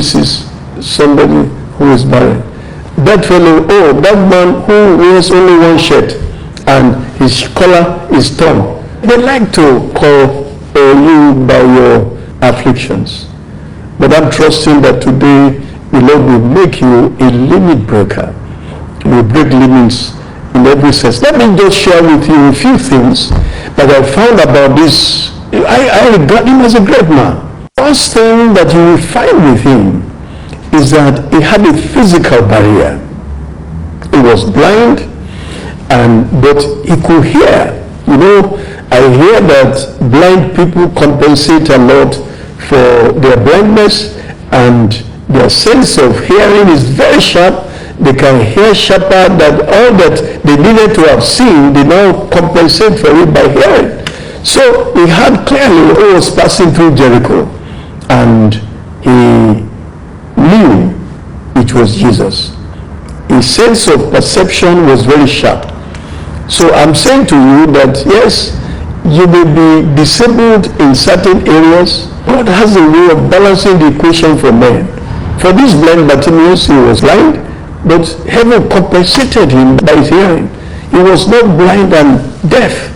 this is somebody who is barren. That fellow, oh, that man who wears only one shirt and his collar is torn. They like to call you by your afflictions. But I'm trusting that today the Lord will make you a limit breaker. You will break limits in every sense. Let me just share with you a few things that I found about this. I regard him as a great man. First thing that you will find with him is that he had a physical barrier. He was blind, but he could hear. You know, I hear that blind people compensate a lot for their blindness, and their sense of hearing is very sharp. They can hear sharper than all that they needed to have seen. They now compensate for it by hearing. So he had clearly who was passing through Jericho, and he knew it was Jesus. His sense of perception was very sharp. So I'm saying to you that yes, you may be disabled in certain areas. God has a way of balancing the equation for men. For this blind Bartimaeus, he was blind, but heaven compensated him by his hearing. He was not blind and deaf.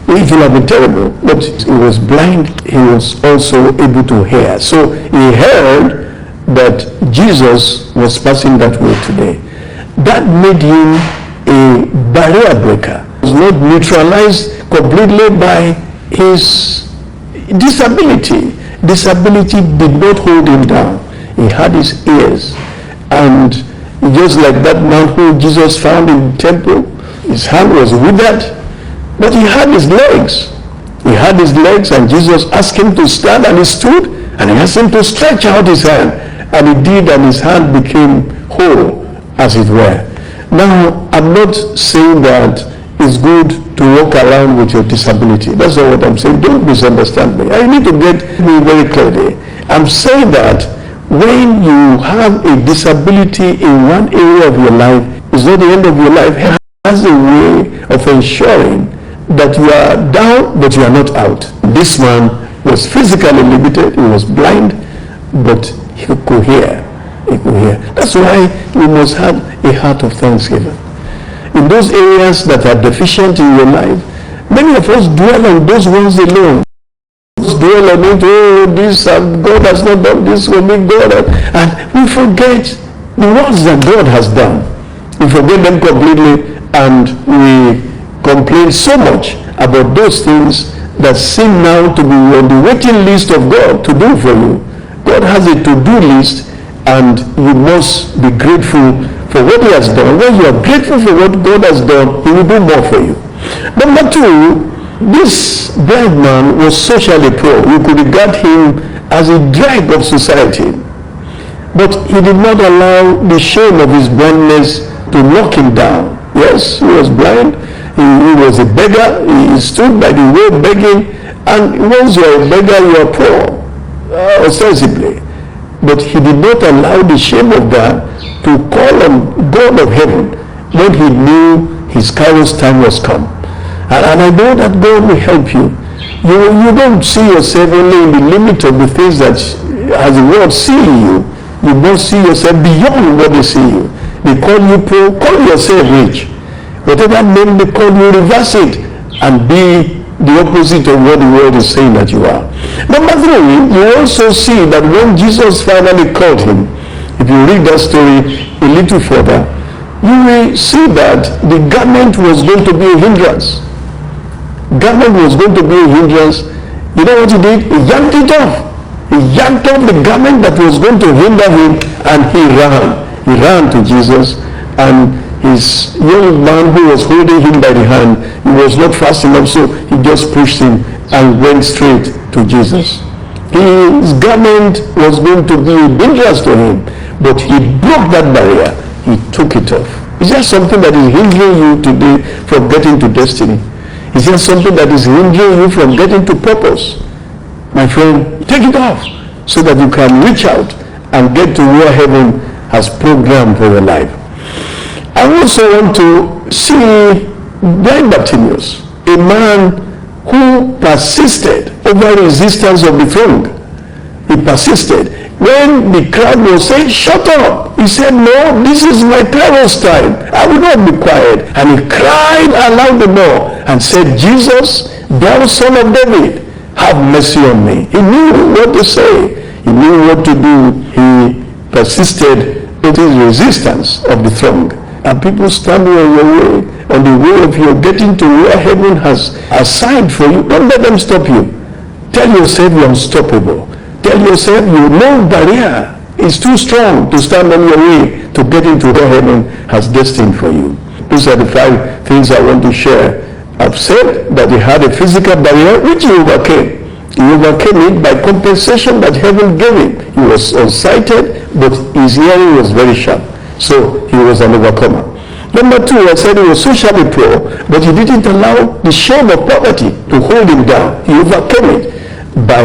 It would have been terrible, but he was blind. He was also able to hear. So he heard that Jesus was passing that way today. That made him a barrier breaker. He was not neutralized completely by his disability. Disability did not hold him down. He had his ears, and just like that man who Jesus found in the temple, his hand was withered, but he had his legs. He had his legs, and Jesus asked him to stand, and he stood, and he asked him to stretch out his hand, and he did, and his hand became whole, as it were. Now, I'm not saying that it's good to walk around with your disability. That's not what I'm saying. Don't misunderstand me. I need to get me very clearly. I'm saying that when you have a disability in one area of your life, it's not the end of your life. It has a way of ensuring that you are down, but you are not out. This man was physically limited. He was blind, but he could hear. He could hear. That's why we must have a heart of thanksgiving. In those areas that are deficient in your life, many of us dwell on those ones alone. Dwell on it, oh, this, God has not done this for me, God. And we forget the ones that God has done. We forget them completely, and we complain so much about those things that seem now to be on the waiting list of God to do for you. God has a to-do list, and you must be grateful for what he has done. When you are grateful for what God has done, he will do more for you. Number two, this blind man was socially poor. You could regard him as a drag of society. But he did not allow the shame of his blindness to knock him down. Yes, he was blind. He was a beggar. He stood by the way begging. And once you are a beggar, you are poor, ostensibly. But he did not allow the shame of that to call on God of heaven when he knew his Kairos time was come. And I know that God will help you. You don't see yourself only in the limit of the things that as the world see you. You must see yourself beyond what they see you. They call you poor, call yourself rich. Whatever name they call you, reverse it and be the opposite of what the world is saying that you are. Number three, you also see that when Jesus finally called him, if you read that story a little further, you will see that the garment was going to be a hindrance. Garment was going to be a hindrance. You know what he did? He yanked it off. He yanked off the garment that was going to hinder him, and he ran. He ran to Jesus, and his young man who was holding him by the hand, he was not fast enough, so he just pushed him and went straight to Jesus. His garment was going to be a hindrance to him, but he broke that barrier. He took it off. Is there something that is hindering you today from getting to destiny? Is there something that is hindering you from getting to purpose? My friend, take it off so that you can reach out and get to where heaven has programmed for your life. I also want to see blind Bartimaeus, a man who persisted over resistance of the throng. He persisted. When the crowd was saying, shut up, he said, no, this is my parents' time. I will not be quiet. And he cried aloud the more and said, Jesus, thou son of David, have mercy on me. He knew what to say. He knew what to do. He persisted with his resistance of the throng. And people standing on your way, on the way of your getting to where heaven has assigned for you, don't let them stop you. Tell yourself you're unstoppable. Tell yourself no barrier is too strong to stand on your way to get into what heaven has destined for you. These are the 5 things I want to share. I've said that he had a physical barrier which he overcame. He overcame it by compensation that heaven gave him. He was unsighted, but his hearing was very sharp. So he was an overcomer. Number 2, I said he was socially poor, but he didn't allow the shame of poverty to hold him down. He overcame it by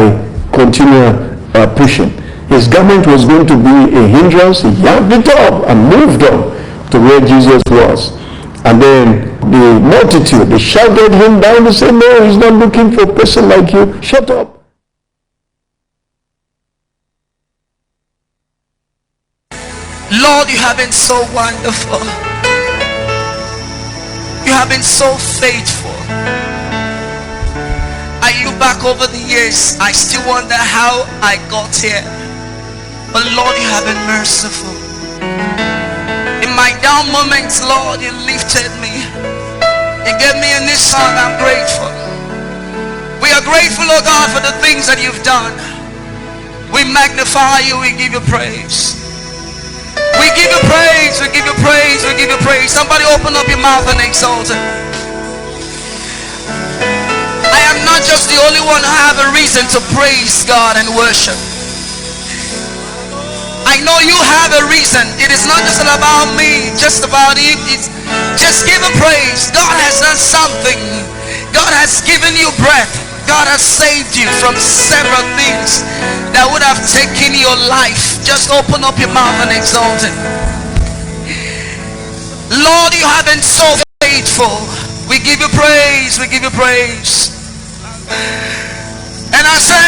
continual pushing. His garment was going to be a hindrance. He yanked it up and moved on to where Jesus was. And then the multitude, they shouted him down. They said, no, he's not looking for a person like you. Shut up. Lord, you have been so wonderful. You have been so faithful. I look back over the years, I still wonder how I got here. But Lord, you have been merciful. In my down moments, Lord, you lifted me. You gave me a new song. I'm grateful. We are grateful, oh God, for the things that you've done. We magnify you. We give you praise. We give you praise. We give you praise. We give you praise. Somebody open up your mouth and exalt it. I am not just the only one who have a reason to praise God and worship. I know you have a reason. It is not just about me, just about you. It's just give him praise. God has done something. God has given you breath. God has saved you from several things that would have taken your life. Just open up your mouth and exalt him. Lord, you have been so faithful. We give you praise. We give you praise. And I say,